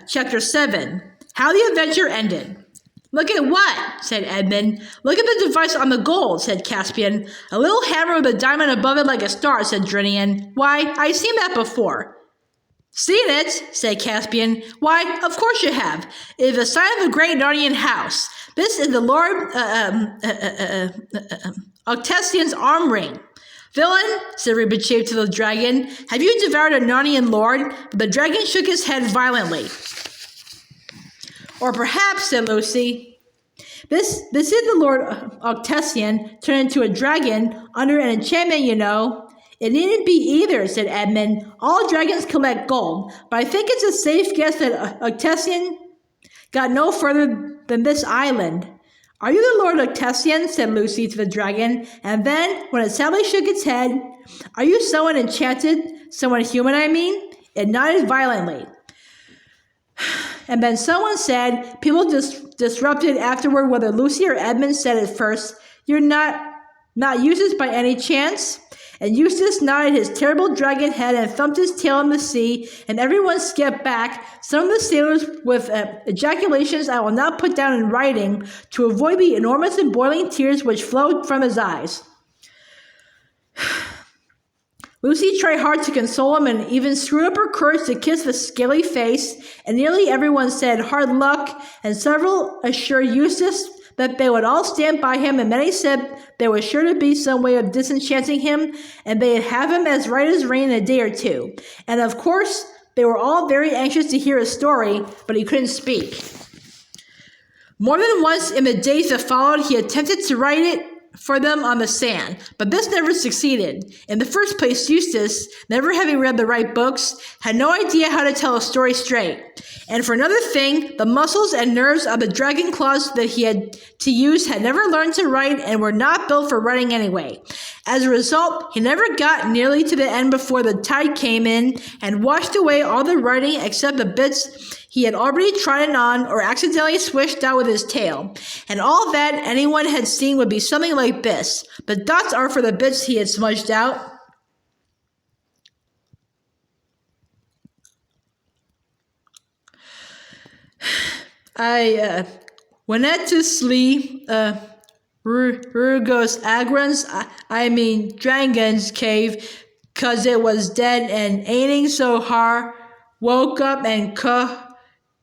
Chapter 7. How the Adventure Ended. Look at what? Said Edmund. Look at the device on the gold, said Caspian. A little hammer with a diamond above it like a star, said Drinian. Why, I've seen that before. Seen it? Said Caspian. Why, of course you have. It is a sign of a great Narnian house. This is the Lord Octesian's arm ring. Villain, said Rebachev to the dragon, have you devoured a Narnian lord? But the dragon shook his head violently. Or perhaps, said Lucy, this is the Lord Octesian turned into a dragon under an enchantment, you know. It needn't be either, said Edmund. All dragons collect gold, but I think it's a safe guess that Octesian got no further than this island. Are you the Lord Octesian? Said Lucy to the dragon, and then, when it sadly shook its head, are you someone enchanted? Someone human, I mean? It nodded violently. And then someone said, people disrupted afterward whether Lucy or Edmund said it first, you're not Eustace by any chance? And Eustace nodded his terrible dragon head and thumped his tail in the sea, and everyone skipped back, some of the sailors with ejaculations I will not put down in writing, to avoid the enormous and boiling tears which flowed from his eyes. Lucy tried hard to console him and even screwed up her courage to kiss the scaly face, and nearly everyone said hard luck, and several assured Eustace that they would all stand by him, and many said there was sure to be some way of disenchanting him, and they'd have him as right as rain in a day or two. And of course, they were all very anxious to hear his story, but he couldn't speak. More than once in the days that followed, he attempted to write it for them on the sand, but this never succeeded. In the first place, Eustace, never having read the right books, had no idea how to tell a story straight. And for another thing, the muscles and nerves of the dragon claws that he had to use had never learned to write and were not built for writing anyway. As a result, he never got nearly to the end before the tide came in and washed away all the writing except the bits he had already trodden on or accidentally swished out with his tail. And all that anyone had seen would be something like this. The dots are for the bits he had smudged out. I went to sleep, Rugos Agrans, I mean Dragon's cave, 'cause it was dead and aining so hard, woke up and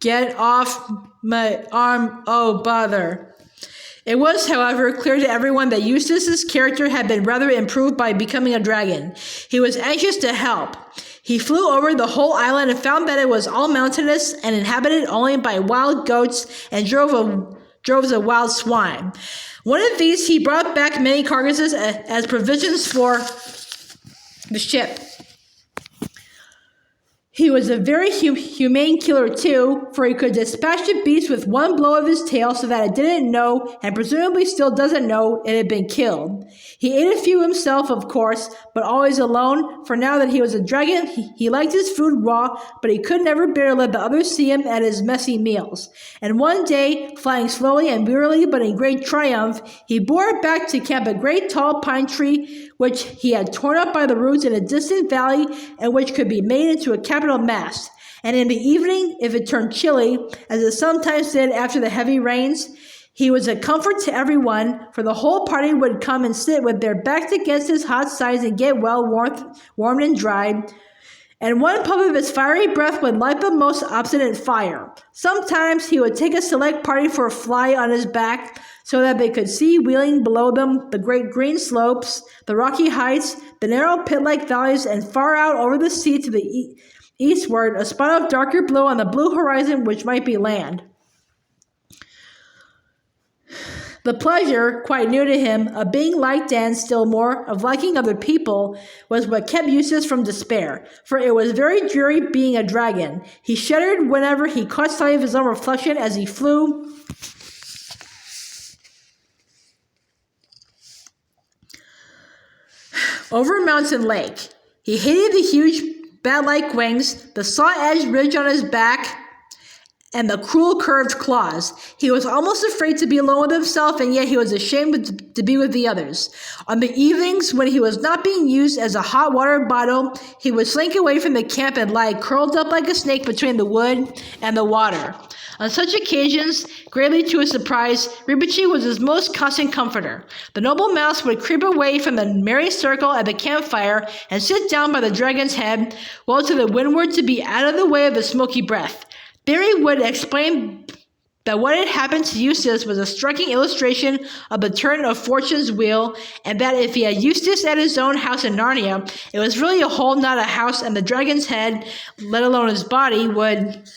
get off my arm, oh bother. It was, however, clear to everyone that Eustace's character had been rather improved by becoming a dragon. He was anxious to help. He flew over the whole island and found that it was all mountainous and inhabited only by wild goats and droves of wild swine. One of these he brought back many carcasses as provisions for the ship. He was a very humane killer too, for he could dispatch the beast with one blow of his tail so that it didn't know, and presumably still doesn't know, it had been killed. He ate a few himself, of course, but always alone, for now that he was a dragon, he liked his food raw, but he could never bear to let the others see him at his messy meals. And one day, flying slowly and wearily but in great triumph, he bore back to camp a great tall pine tree, which he had torn up by the roots in a distant valley, and which could be made into a capital mast. And in the evening, if it turned chilly, as it sometimes did after the heavy rains, he was a comfort to everyone, for the whole party would come and sit with their backs against his hot sides and get well warmed and dried. And one puff of his fiery breath would light the most obstinate fire. Sometimes he would take a select party for a fly on his back, so that they could see wheeling below them the great green slopes, the rocky heights, the narrow pit-like valleys, and far out over the sea to the eastward, a spot of darker blue on the blue horizon which might be land. The pleasure, quite new to him, of being liked and, still more, of liking other people, was what kept Eustace from despair, for it was very dreary being a dragon. He shuddered whenever he caught sight of his own reflection as he flew over Mountain Lake. He hated the huge bat-like wings, the saw-edged ridge on his back, and the cruel curved claws. He was almost afraid to be alone with himself, and yet he was ashamed to be with the others. On the evenings, when he was not being used as a hot water bottle, he would slink away from the camp and lie curled up like a snake between the wood and the water. On such occasions, greatly to his surprise, Ribichi was his most constant comforter. The noble mouse would creep away from the merry circle at the campfire and sit down by the dragon's head, well to the windward to be out of the way of the smoky breath. Barry would explain that what had happened to Eustace was a striking illustration of the turn of fortune's wheel, and that if he had Eustace at his own house in Narnia, it was really a hole, not a house, and the dragon's head, let alone his body, would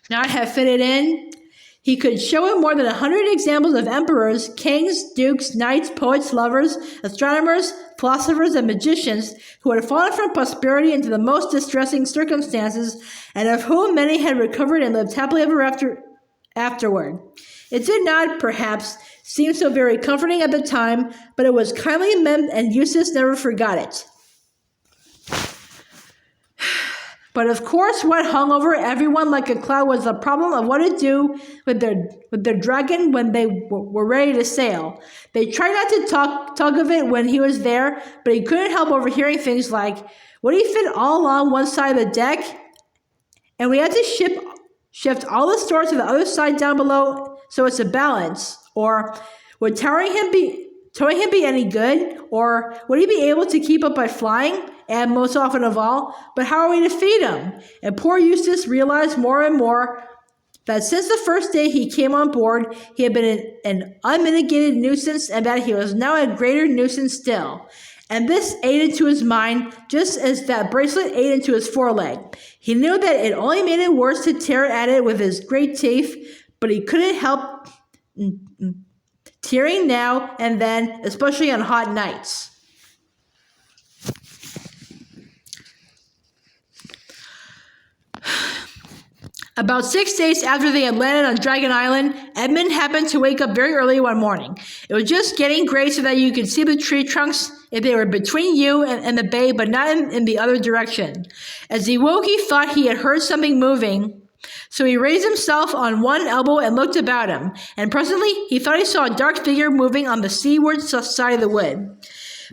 not have fitted in. He could show him more than 100 examples of emperors, kings, dukes, knights, poets, lovers, astronomers, philosophers, and magicians who had fallen from prosperity into the most distressing circumstances, and of whom many had recovered and lived happily ever afterward. It did not, perhaps, seem so very comforting at the time, but it was kindly meant, and Eustace never forgot it. But of course, what hung over everyone like a cloud was the problem of what to do with their dragon when they were ready to sail. They tried not to talk of it when he was there, but he couldn't help overhearing things like, would he fit all along one side of the deck? And we had to shift all the stores to the other side down below so it's a balance. Or would towing him be any good? Or would he be able to keep up by flying? And most often of all, but how are we to feed him? And poor Eustace realized more and more that since the first day he came on board, he had been an unmitigated nuisance, and that he was now a greater nuisance still. And this ate into his mind, just as that bracelet ate into his foreleg. He knew that it only made it worse to tear at it with his great teeth, but he couldn't help tearing now and then, especially on hot nights. About 6 days after they had landed on Dragon Island, Edmund happened to wake up very early one morning. It was just getting gray so that you could see the tree trunks if they were between you and the bay, but not in the other direction. As he woke, he thought he had heard something moving, so he raised himself on one elbow and looked about him, and presently he thought he saw a dark figure moving on the seaward side of the wood.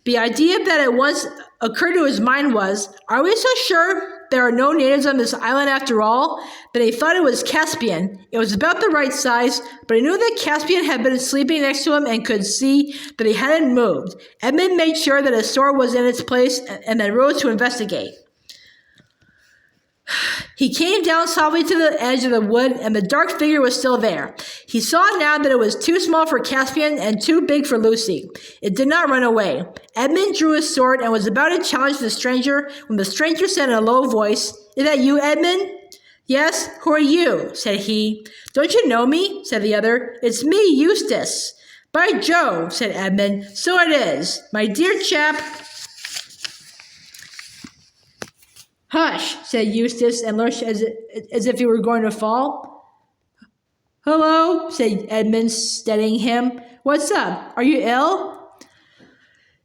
The idea that at once occurred to his mind was, are we so sure there are no natives on this island after all? But he thought it was Caspian. It was about the right size, but he knew that Caspian had been sleeping next to him and could see that he hadn't moved. Edmund made sure that his sword was in its place and then rose to investigate. He came down softly to the edge of the wood, and the dark figure was still there. He saw now that it was too small for Caspian and too big for Lucy. It did not run away. Edmund drew his sword and was about to challenge the stranger when the stranger said in a low voice, "Is that you, Edmund?" "Yes, who are you?" said he. "Don't you know me?" said the other. "It's me, Eustace." "By Jove," said Edmund, "so it is. My dear chap." "Hush," said Eustace, and lurched as if he were going to fall. "Hello," said Edmund, steadying him. "What's up? Are you ill?"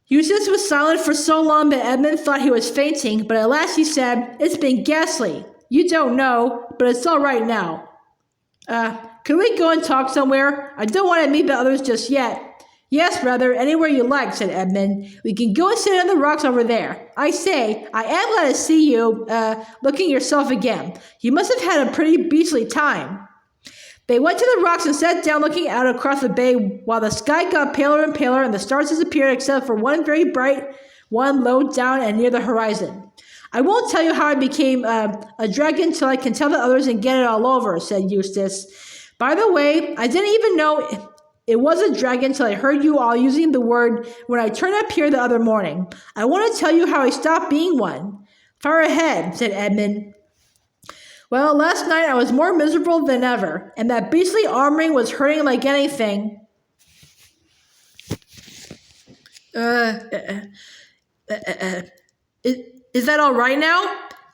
Eustace was silent for so long that Edmund thought he was fainting, but at last he said, "It's been ghastly. You don't know, but it's all right now." Can we go and talk somewhere? I don't want to meet the others just yet." "Yes, brother, anywhere you like," said Edmund. "We can go and sit on the rocks over there. I say, I am glad to see you, looking yourself again. You must have had a pretty beastly time." They went to the rocks and sat down looking out across the bay while the sky got paler and paler and the stars disappeared except for one very bright one low down and near the horizon. "I won't tell you how I became a dragon till I can tell the others and get it all over," said Eustace. "By the way, I didn't even know it was a dragon till I heard you all using the word when I turned up here the other morning. I want to tell you how I stopped being one." "Fire ahead," said Edmund. "Well, last night I was more miserable than ever, and that beastly arm ring was hurting like anything." Is that all right now?"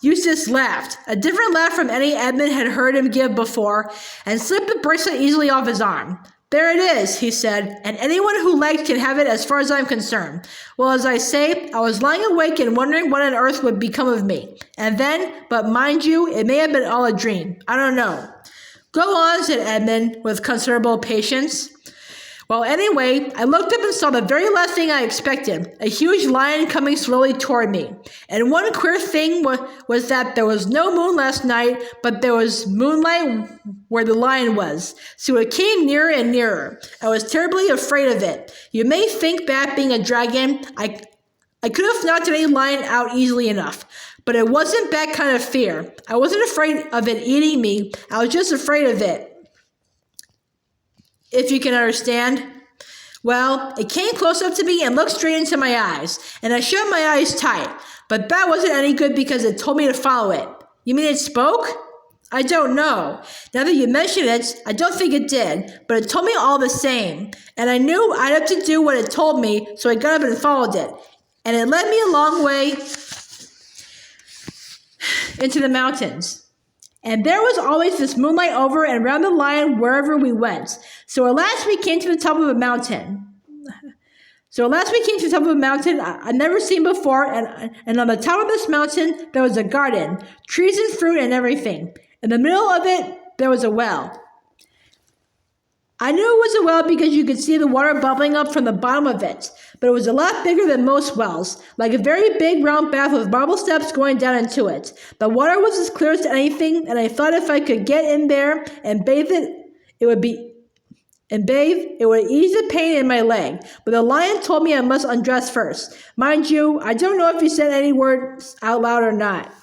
Eustace laughed, a different laugh from any Edmund had heard him give before, and slipped the bracelet easily off his arm. There it is, he said, and anyone who likes can have it as far as I'm concerned. Well, as I say, I was lying awake and wondering what on earth would become of me. And then, but mind you, it may have been all a dream. I don't know. Go on, said Edmund, with considerable patience. Well, anyway, I looked up and saw the very last thing I expected, a huge lion coming slowly toward me. And one queer thing was that there was no moon last night, but there was moonlight where the lion was. So it came nearer and nearer. I was terribly afraid of it. You may think that being a dragon, I could have knocked any lion out easily enough. But it wasn't that kind of fear. I wasn't afraid of it eating me. I was just afraid of it. If you can understand. Well, it came close up to me and looked straight into my eyes, and I shut my eyes tight. But that wasn't any good because it told me to follow it. You mean it spoke? I don't know. Now that you mention it, I don't think it did, but it told me all the same. And I knew I'd have to do what it told me, so I got up and followed it. And it led me a long way into the mountains. And there was always this moonlight over and around the lion wherever we went. So at last we came to the top of a mountain. I'd never seen before, and on the top of this mountain there was a garden, trees and fruit and everything. In the middle of it, there was a well. I knew it was a well because you could see the water bubbling up from the bottom of it, but it was a lot bigger than most wells, like a very big round bath with marble steps going down into it. The water was as clear as anything, and I thought if I could get in there and bathe, it would ease the pain in my leg. But the lion told me I must undress first. Mind you, I don't know if he said any words out loud or not.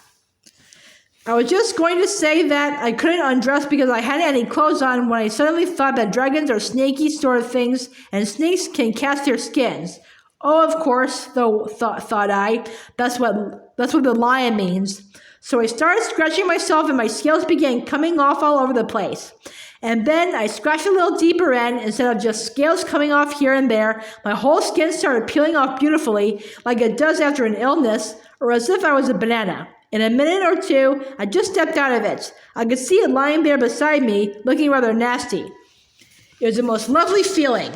I was just going to say that I couldn't undress because I hadn't any clothes on when I suddenly thought that dragons are snaky sort of things and snakes can cast their skins. Oh, of course, though, thought I. That's what the lion means. So I started scratching myself and my scales began coming off all over the place. And then I scratched a little deeper end instead of just scales coming off here and there. My whole skin started peeling off beautifully like it does after an illness or as if I was a banana. In a minute or two, I just stepped out of it. I could see it lying there beside me, looking rather nasty. It was the most lovely feeling.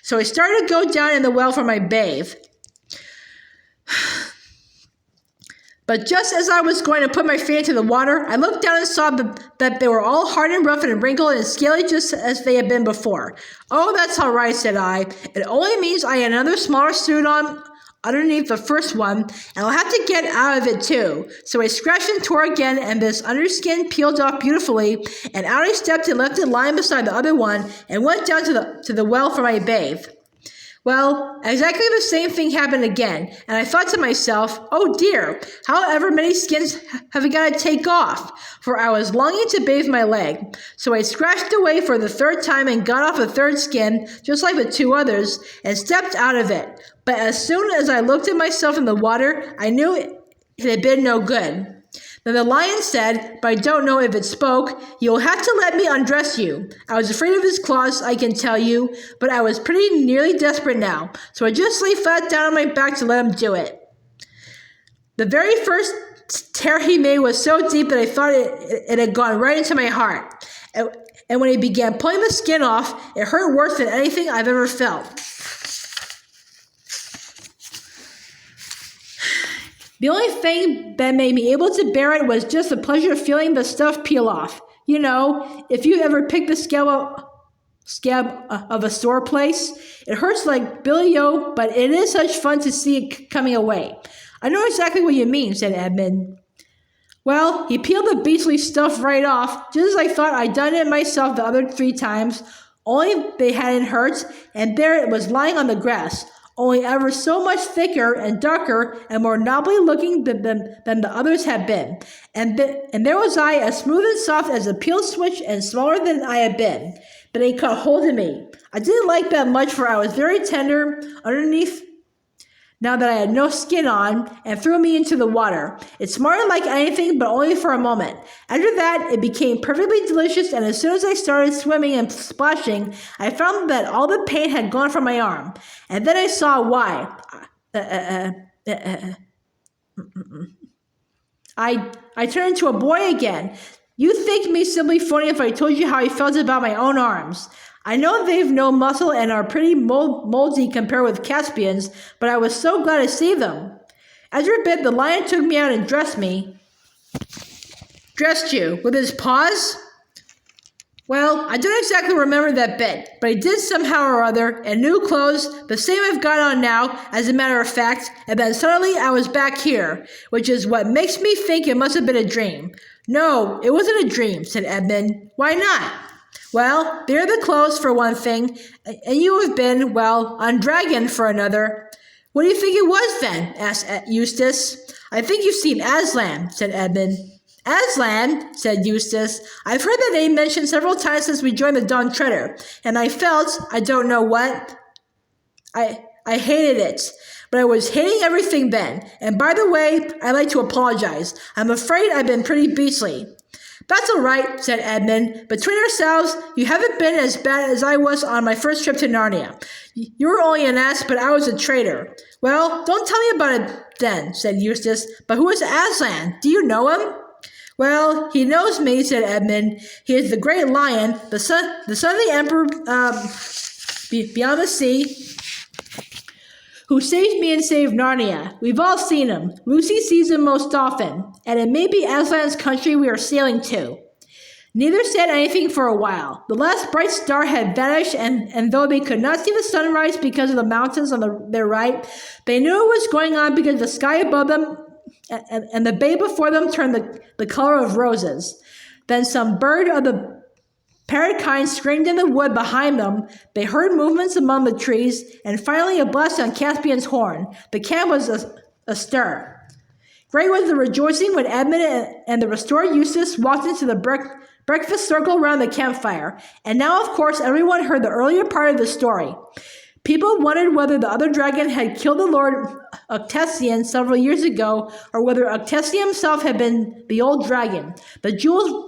So I started to go down in the well for my bathe. But just as I was going to put my feet into the water, I looked down and saw that they were all hard and rough and wrinkled and scaly just as they had been before. Oh, that's all right, said I. It only means I had another smaller suit on underneath the first one, and I'll have to get out of it too. So I scratched and tore again, and this underskin peeled off beautifully, and out I stepped and left it lying beside the other one, and went down to the well for my bathe. Well, exactly the same thing happened again, and I thought to myself, oh dear, however many skins have I got to take off? For I was longing to bathe my leg. So I scratched away for the third time and got off a third skin, just like the two others, and stepped out of it. But as soon as I looked at myself in the water, I knew it had been no good. Then the lion said, but I don't know if it spoke, you'll have to let me undress you. I was afraid of his claws, I can tell you, but I was pretty nearly desperate now, so I just lay flat down on my back to let him do it. The very first tear he made was so deep that I thought it had gone right into my heart. And when he began pulling the skin off, it hurt worse than anything I've ever felt. The only thing that made me able to bear it was just the pleasure of feeling the stuff peel off. You know, if you ever pick the scab of a sore place, it hurts like billy-o, but it is such fun to see it coming away. I know exactly what you mean, said Edmund. Well, he peeled the beastly stuff right off, just as I thought I'd done it myself the other 3 times, only they hadn't hurt, and there it was lying on the grass, only ever so much thicker and darker and more knobbly looking than the others had been. And there was I, as smooth and soft as a peeled switch and smaller than I had been. But he caught hold of me. I didn't like that much, for I was very tender underneath now that I had no skin on, and threw me into the water. It smarted like anything, but only for a moment. After that, it became perfectly delicious, and as soon as I started swimming and splashing, I found that all the pain had gone from my arm. And then I saw why. I turned into a boy again. You'd think me simply funny if I told you how I felt about my own arms. I know they've no muscle and are pretty moldy compared with Caspians, but I was so glad to see them. After a bit, the lion took me out and dressed me. Dressed you? With his paws? Well, I don't exactly remember that bit, but he did somehow or other, and new clothes, the same I've got on now, as a matter of fact, and then suddenly I was back here, which is what makes me think it must have been a dream. No, it wasn't a dream, said Edmund. Why not? Well, there are the clothes for one thing, and you have been, well, on dragon for another. What do you think it was then? Asked Eustace. I think you've seen Aslan, said Edmund. Aslan, said Eustace. I've heard that name mentioned several times since we joined the Dawn Treader, and I felt, I don't know what, I hated it. But I was hating everything then. And by the way, I'd like to apologize. I'm afraid I've been pretty beastly. That's all right, said Edmund. Between ourselves, you haven't been as bad as I was on my first trip to Narnia. You were only an ass, but I was a traitor. Well, don't tell me about it then, said Eustace. But who is Aslan? Do you know him? Well, he knows me, said Edmund. He is the great lion, the son of the emperor beyond the sea, who saved me and saved Narnia. We've all seen him. Lucy sees him most often, and it may be Aslan's country we are sailing to. Neither said anything for a while. The last bright star had vanished, and though they could not see the sunrise because of the mountains on their right, they knew it was going on because the sky above them and the bay before them turned the color of roses. Then some bird of the parrot kind screamed in the wood behind them. They heard movements among the trees, and finally a blast on Caspian's horn. The camp was astir. Great was the rejoicing when Edmund and the restored Eustace walked into the breakfast circle around the campfire. And now, of course, everyone heard the earlier part of the story. People wondered whether the other dragon had killed the Lord Octesian several years ago, or whether Octesian himself had been the old dragon. The jewels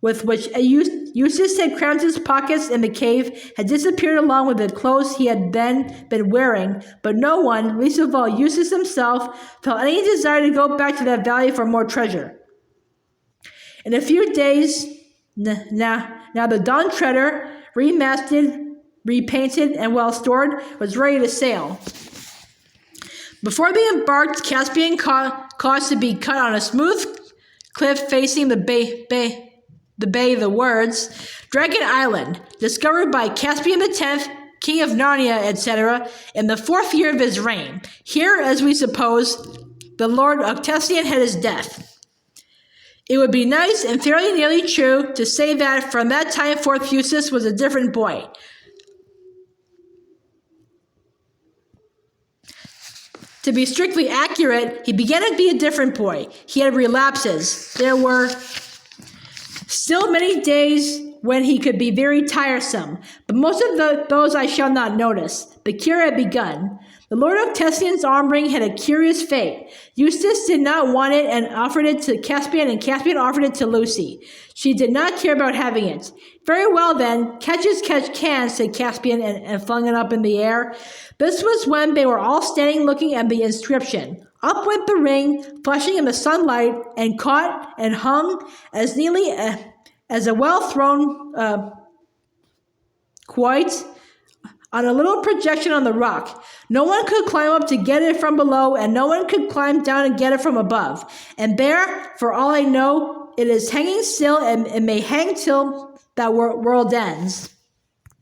with which Eustace had crammed his pockets in the cave had disappeared along with the clothes he had then been wearing, but no one, least of all Eustace himself, felt any desire to go back to that valley for more treasure. In a few days, now the Dawn Treader, remasted, repainted, and well stored, was ready to sail. Before they embarked, Caspian caused to be cut on a smooth cliff facing the words, Dragon Island, discovered by Caspian X, King of Narnia, etc., in the 4th year of his reign. Here, as we suppose, the Lord Octesian had his death. It would be nice and fairly nearly true to say that from that time forth Eustace was a different boy. To be strictly accurate, he began to be a different boy. He had relapses. There were still many days when he could be very tiresome, but most of those I shall not notice. The cure had begun. The Lord Octesian's arm ring had a curious fate. Eustace did not want it and offered it to Caspian, and Caspian offered it to Lucy. She did not care about having it. Very well then, catch as catch can, said Caspian and flung it up in the air. This was when they were all standing looking at the inscription. Up went the ring, flashing in the sunlight, and caught and hung as neatly as a well-thrown quoit on a little projection on the rock. No one could climb up to get it from below, and no one could climb down and get it from above. And there, for all I know, it is hanging still, and it may hang till that world ends.